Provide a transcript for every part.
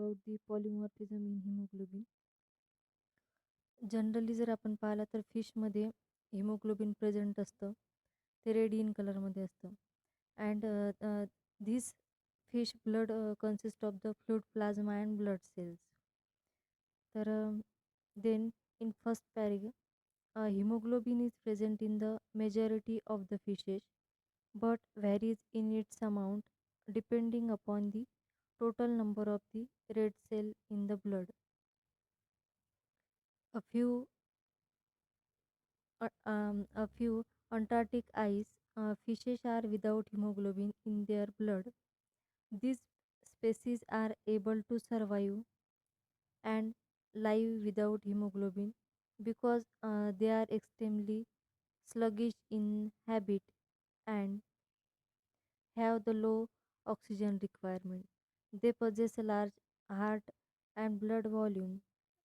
About the polymorphism in haemoglobin. Generally जर आपण पाहिलं तर फिशमध्ये हिमोग्लोबिन प्रेझेंट असतं. ते रेड इन कलरमध्ये असतं. And this fish blood consist of the fluid plasma and blood cells. तर then in first paragraph, hemoglobin is present in the majority of the fishes but varies in its amount depending upon the total number of the red cell in the blood. A few Antarctic ice fishes are without hemoglobin in their blood. These species are able to survive and live without hemoglobin because they are extremely sluggish in habit and have the low oxygen requirement. They possess a large heart and blood volume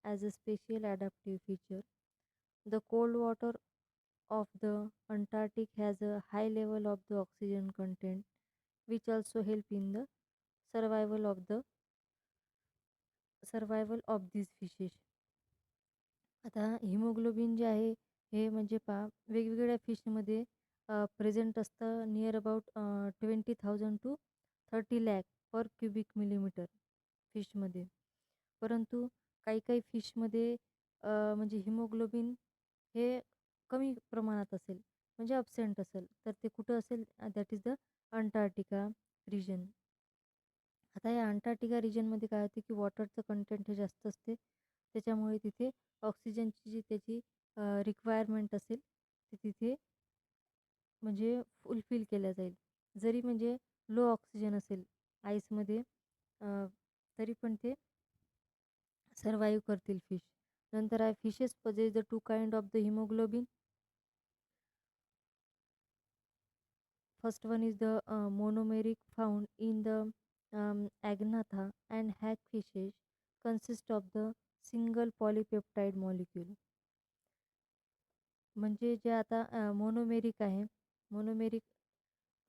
as a special adaptive feature. The cold water of the Antarctic has a high level of the oxygen content, which also help in the survival of the survival of these fishes. आता haemoglobin जे आहे हे म्हणजे वेगवेगळ्या फिशमध्ये present असतं near about 20,000 to 30 lakh per cubic millimetre फिशमध्ये. परंतु काही काही फिशमध्ये म्हणजे हिमोग्लोबिन हे कमी प्रमाणात असेल म्हणजे अब्सेंट असेल तर ते कुठं असेल, that is the Antarctica region. आता या अंटार्क्टिका रिजनमध्ये काय होते की वॉटरचं कंटेंट हे जास्त असते, त्याच्यामुळे तिथे ऑक्सिजनची जी त्याची रिक्वायरमेंट असेल ती तिथे म्हणजे फुलफिल केल्या जाईल. जरी म्हणजे लो ऑक्सिजन असेल आईसमध्ये तरी पण ते सर्वाईव्ह करतील फिश. नंतर आहे fishes possess the two kind of the haemoglobin. First one is the monomeric found in the Agnatha and hagfishes consist of the single polypeptide molecule. म्हणजे जे आता मोनोमेरिक आहे, मोनोमेरिक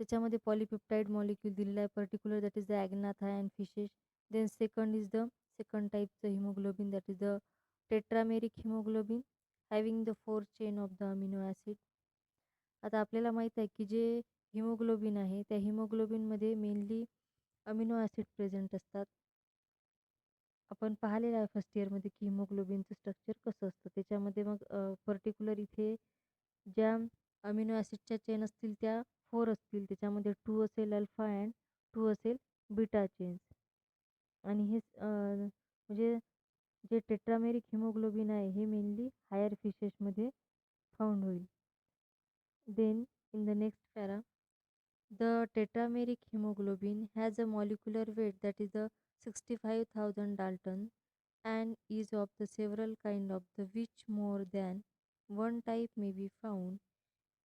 त्याच्यामध्ये पॉलिपेप्टाईड मॉलिक्यूल दिलेला आहे particular, that is the Agnatha and fishes. Then second is the second टाईपचं haemoglobin, that is the tetrameric haemoglobin having the 4 chain of the amino acid. आता आपल्याला माहीत आहे की जे हिमोग्लोबिन आहे त्या हिमोग्लोबिनमध्ये मेनली अमिनो ॲसिड प्रेझेंट असतात. आपण पाहिलेलं आहे फर्स्ट इयरमध्ये की हिमोग्लोबिनचं स्ट्रक्चर कसं असतं. त्याच्यामध्ये मग पर्टिक्युलर इथे ज्या अमिनो ॲसिडच्या चेन असतील त्या 4 असतील. त्याच्यामध्ये 2 असेल अल्फा अँड 2 असेल बीटा चेन्स. आणि हे म्हणजे जे टेट्रामेरिक हिमोग्लोबिन आहे हे मेनली हायर फिशेसमध्ये फाउंड होईल. Then in the next para, the tetrameric hemoglobin has a molecular weight that is the 65,000 Dalton and is of the several kind of the which more than one type may be found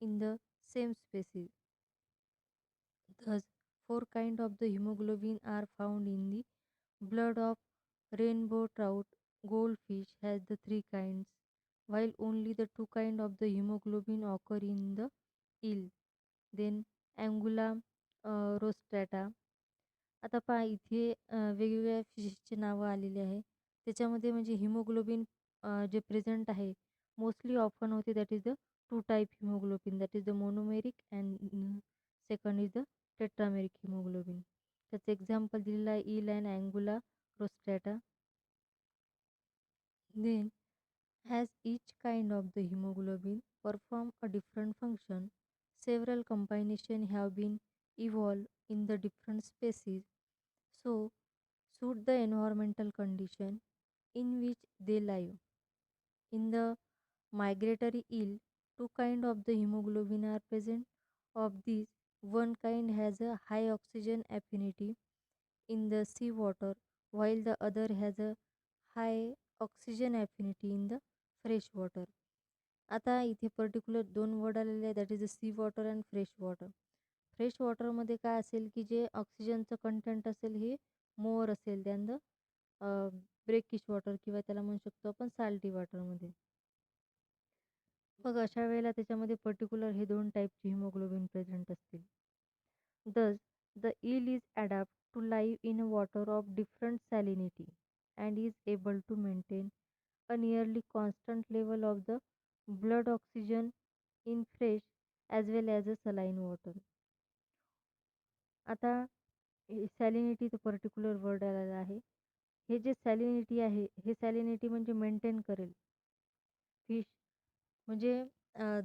in the same species. Thus, 4 kind of the hemoglobin are found in the blood of rainbow trout. Goldfish has the 3 kinds, while only the 2 kind of the hemoglobin occur in the eel. Then Anguilla rostrata. आता पहा इथे वेगवेगळ्या फिशेसचे नावं आलेले आहे. त्याच्यामध्ये म्हणजे haemoglobin जे प्रेझेंट आहे मोस्टली ऑफन होते, that is the 2 type haemoglobin, that is the monomeric and second is the tetrameric haemoglobin. त्याचं एक्झाम्पल दिलेलं आहे eel and Anguilla rostrata. Then as each kind of the hemoglobin perform a different function, several combinations have been evolved in the different species so suit the environmental condition in which they live. In the migratory eel, 2 kind of the hemoglobin are present. Of these, one kind has a high oxygen affinity in the seawater, while the other has a high oxygen affinity in the fresh water. आता इथे particular 2 word आलेले आहे, that is the sea water and fresh water. Fresh वॉटरमध्ये काय असेल की जे ऑक्सिजनचं कंटेंट असेल हे मोर असेल दॅन द ब्रेकिश वॉटर किंवा त्याला म्हणू शकतो आपण साल्टी वॉटरमध्ये. मग अशा वेळेला त्याच्यामध्ये पर्टिक्युलर हे 2 टाईपचे हिमोग्लोबिन प्रेझेंट असतील. Thus, the eel is adapt to live in water of different salinity and is able to maintain a nearly constant level of the blood oxygen in fresh as well as a saline water. आता सॅलिनिटीचं particular word आलेला आहे. हे जे सॅलिनिटी आहे, हे सॅलिनिटी म्हणजे maintain करेल fish. म्हणजे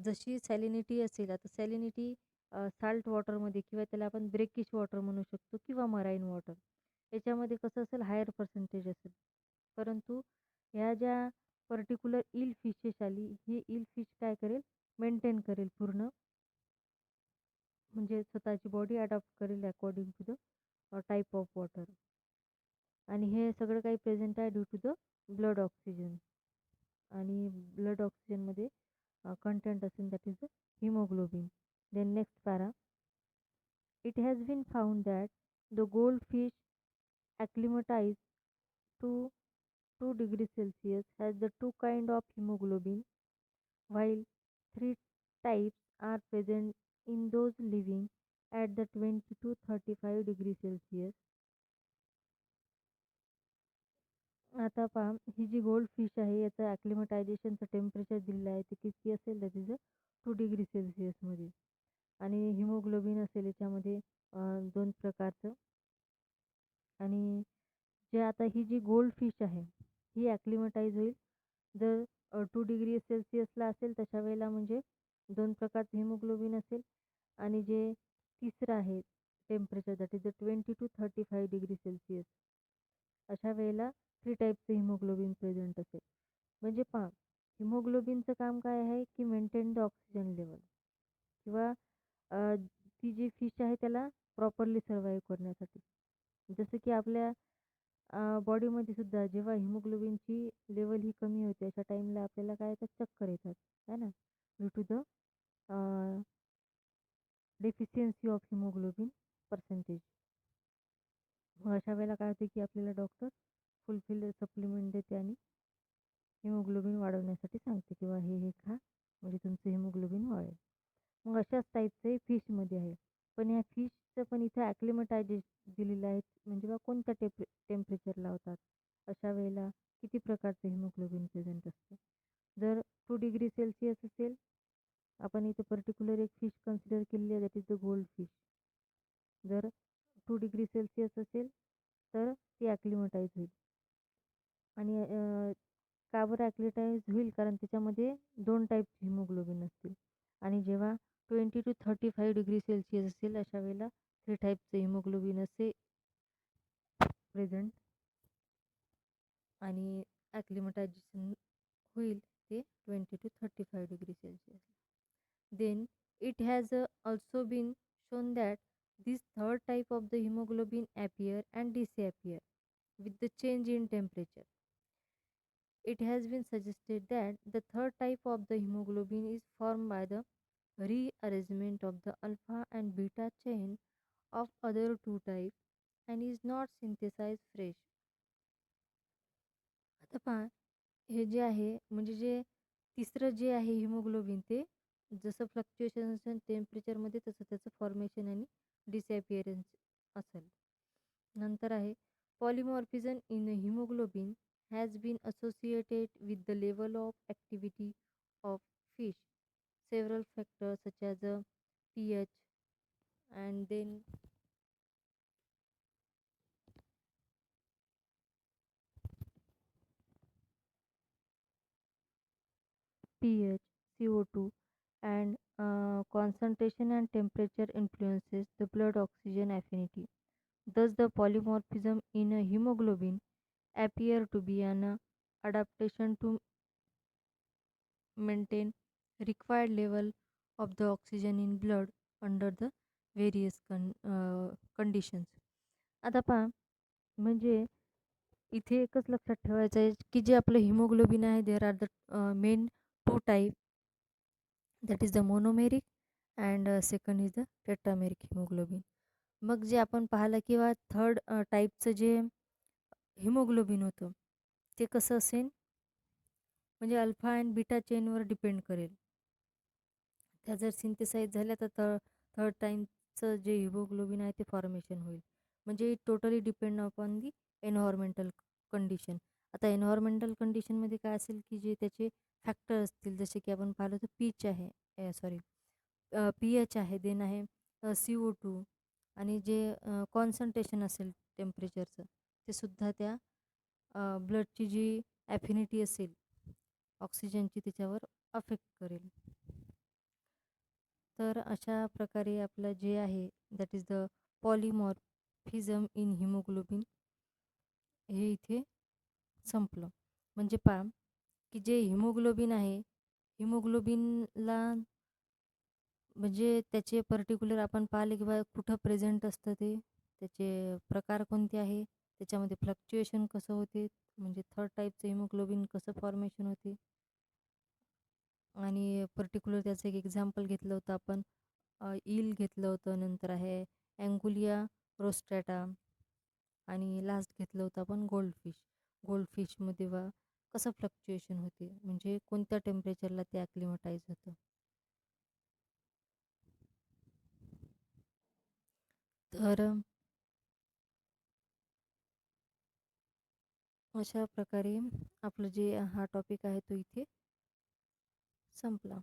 जशी सॅलिनिटी असेल, आता सॅलिनिटी साल्ट वॉटरमध्ये किंवा त्याला आपण ब्रेकिश वॉटर म्हणू शकतो किंवा मराईन वॉटर. याच्यामध्ये कसं असेल, हायर पर्सेंटेज असेल. परंतु ह्या ज्या पर्टिक्युलर इल फिशेस आली, ही इल फिश काय करेल, मेंटेन करेल पूर्ण, म्हणजे स्वतःची बॉडी अडॉप्ट करेल according to the type of water. आणि हे सगळं काही प्रेझेंट आहे due to the blood oxygen. आणि ब्लड ऑक्सिजनमध्ये कंटेंट असेल that is the hemoglobin. Then next para, it has been found that the goldfish acclimatized to 2 degrees Celsius has the two kind of hemoglobin, while three types are present in those living at the 20 to 35 degrees Celsius. आता पहा, ही जी gold fish आहे याचं ॲक्लिमटायझेशनचं temperature दिलेलं आहे, ते किती असेल, that is 2 degree सेल्सिअसमध्ये. आणि हिमोग्लोबिन असेल याच्यामध्ये 2 प्रकारचं. आणि जे आता ही जी गोल्ड फिश आहे, ही ॲक्लिमटाईज होईल जर 2 डिग्री सेल्सिअसला असेल तशा वेळेला, म्हणजे 2 प्रकारचं हिमोग्लोबिन असेल. आणि जे तिसरं आहे temperature, that is 20 to 35 degree Celsius, अशा वेळेला 3 टाईपचं हिमोग्लोबिन प्रेझेंट असेल. म्हणजे पहा, हिमोग्लोबिनचं काम काय आहे की मेंटेन द ऑक्सिजन लेवल, किंवा ती जी फिश आहे त्याला प्रॉपरली सर्वाईव्ह करण्यासाठी. जसं की आपल्या बॉडीमध्ये सुद्धा जेव्हा हिमोग्लोबिनची लेवल ही कमी होते, अशा टाईमला आपल्याला काय येतात, चक्कर येतात, है ना, due to the deficiency of haemoglobin percentage. मग अशा वेळेला काय होते की आपल्याला डॉक्टर फुलफिल सप्लिमेंट देते आणि हिमोग्लोबिन वाढवण्यासाठी सांगते, किंवा हे खा म्हणजे तुमचं हिमोग्लोबिन वाढेल. मग अशाच टाईपचं हे फिशमध्ये आहे. पण ह्या फिशचं पण इथं ॲक्लिमटायझेश दिलेलं आहे, म्हणजे बा कोणत्या टेम्परेचरला होतात, अशा वेळेला किती प्रकारचं हिमोग्लोबिन प्रेझेंट असतं. जर 2 डिग्री सेल्सिअस असेल, आपण इथं पर्टिक्युलर एक फिश कन्सिडर केलेली आहे, that is the gold fish. जर 2 डिग्री सेल्सिअस असेल तर ती ॲक्लिमटाईज होईल. आणि का बरं ॲक्लिमटाईज होईल, कारण त्याच्यामध्ये 2 टाईपचे हिमोग्लोबिन असतील. आणि जेव्हा 20 टू 35 डिग्री सेल्सिअस असेल, अशा वेळेला 3 टाईपचे हिमोग्लोबिन असे प्रेझेंट, आणि ॲक्लिमटायझेशन होईल ते 20 to 35 degree Celsius. Then it has also been shown that this third type of the hemoglobin appear and disappear with the change in temperature. It has been suggested that the third type of the hemoglobin is formed by the rearrangement of the alpha and beta chain of other two types and is not synthesized fresh. आता पहा, हे जे आहे म्हणजे जे तिसरं जे आहे हिमोग्लोबिन, ते जसं फ्लक्च्युएशन असेल टेम्परेचरमध्ये तसं त्याचं फॉर्मेशन आणि डिसॅपिअरन्स असेल. नंतर आहे polymorphism in haemoglobin has been associated with the level of activity of fish. Several factors such as pH and then pH, CO2, and concentration and temperature influences the blood oxygen affinity. Thus, the polymorphism in a hemoglobin appear to be an adaptation to maintain required level of the oxygen in blood under the various conditions. आता पहा, म्हणजे इथे एकच लक्षात ठेवायचं आहे की जे आपलं हिमोग्लोबिन आहे, there are the main 2 type, that is the monomeric and second is the tetrameric haemoglobin. मग जे आपण पाहिलं किंवा थर्ड टाईपचं जे हिमोग्लोबिन होतं, ते कसं असेल, म्हणजे अल्फा अँड बीटा चेनवर डिपेंड करेल. त्या जर सिंथेसाईज झाल्या तर थर्ड टाईमचं जे हिमोग्लोबिन आहे ते फॉर्मेशन होईल. म्हणजे it totally depend upon the environmental condition. आता एन्व्हायर्मेंटल कंडिशनमध्ये काय असेल, की जे त्याचे फॅक्टर असतील, जसे की आपण पाहिलं तर पीच आहे, सॉरी पी-एच आहे, देन आहे CO2 आणि जे कॉन्सन्ट्रेशन असेल टेम्परेचरचं, ते सुद्धा त्या ब्लडची जी ॲफिनिटी असेल ऑक्सिजनची त्याच्यावर अफेक्ट करेल. तर अशा प्रकारे आपलं जे आहे that is the polymorphism in haemoglobin हे इथे संपलं. म्हणजे पहा, की जे हिमोग्लोबिन आहे, हिमोग्लोबिनला म्हणजे त्याचे पर्टिक्युलर आपण पाहिले की बा कुठं प्रेझेंट असतं ते, त्याचे प्रकार कोणते आहे, त्याच्यामध्ये फ्लक्च्युएशन कसं होते, म्हणजे थर्ड टाईपचं हिमोग्लोबिन कसं फॉर्मेशन होते आणि पर्टिक्युलर त्याचं एक एक्झाम्पल घेतलं होतं आपण, ईल घेतलं होतं, नंतर आहे अँगुलिया रोस्ट्रॅटा आणि लास्ट घेतलं होतं आपण गोल्डफिश. गोल्डफिशमध्ये बा कसं फ्लक्च्युएशन होते, म्हणजे कोणत्या टेम्परेचरला ते ॲक्लिमटाईज होतं. तर अशा प्रकारे आपलं जे हा टॉपिक आहे तो इथे संपला.